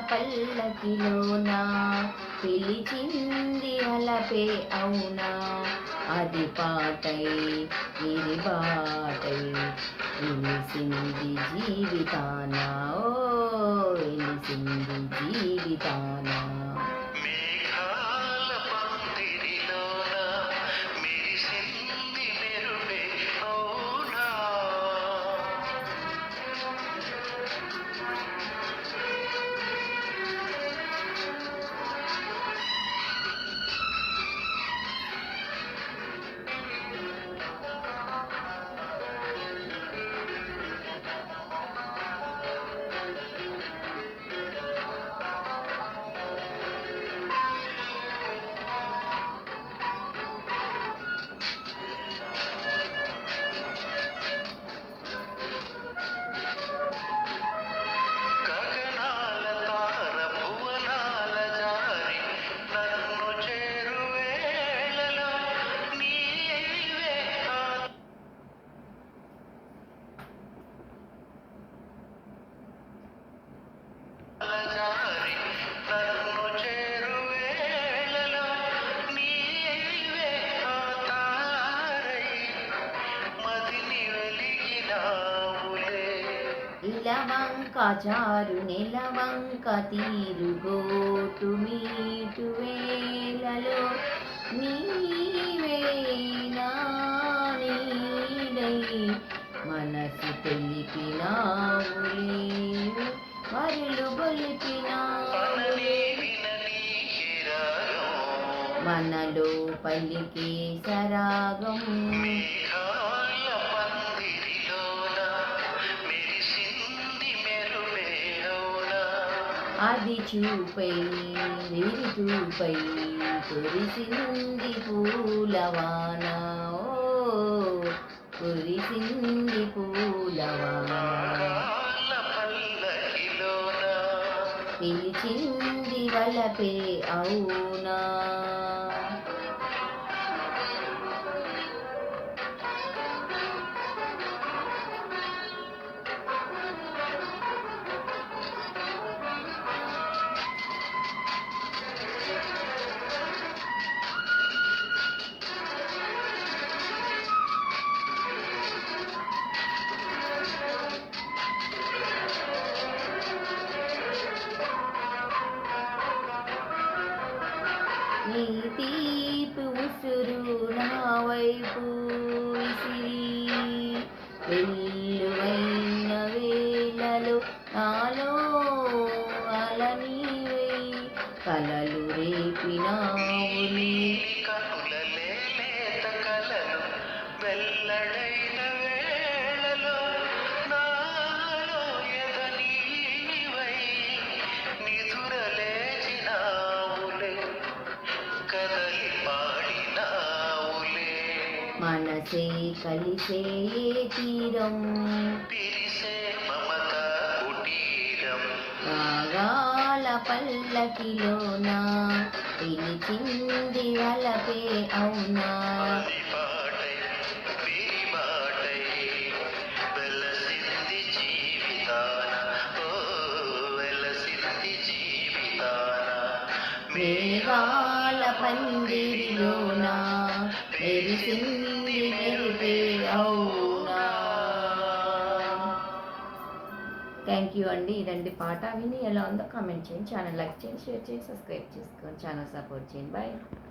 పల్లకిలోన పిలిచింది వలపే అవునా, అది పాటై ఇది బాటై వెలిసింది జీవితాన, ఓ వెలిసింది జీవితాన. ఇలవంక చారు నెలవంక తీరుగోటు మీటు వేలలో నీవేనా నీడై మనసు తెలిపినావులే, మరులు గొలిపినావులే, మనలో పలికే సరాగం. అది చూపై ఋతుపై కురిసింది పూలవాన, ఓ కురిసింది పూలవాన, పిలిచింది వలపే అవునా. నీ తీపి ఉసురు నా వైపు విసిరి వెల్లువైన వేళలో నాలో అలనీవై కలలు రేపినావులే, మనసే కలిసే తీరం రాగాల పల్లకిలోన పిలిచింది వలపే అవునా, మేఘాల పందిరిలోన మెరిసింది మెరిపే అవునా. థ్యాంక్ యూ అండి. ఇదండి పాట. విని ఎలా ఉందో కామెంట్ చేయండి. ఛానల్ లైక్ చేయండి, షేర్ చేయండి, సబ్స్క్రైబ్ చేసుకోండి, ఛానల్ సపోర్ట్ చేయండి. బాయ్.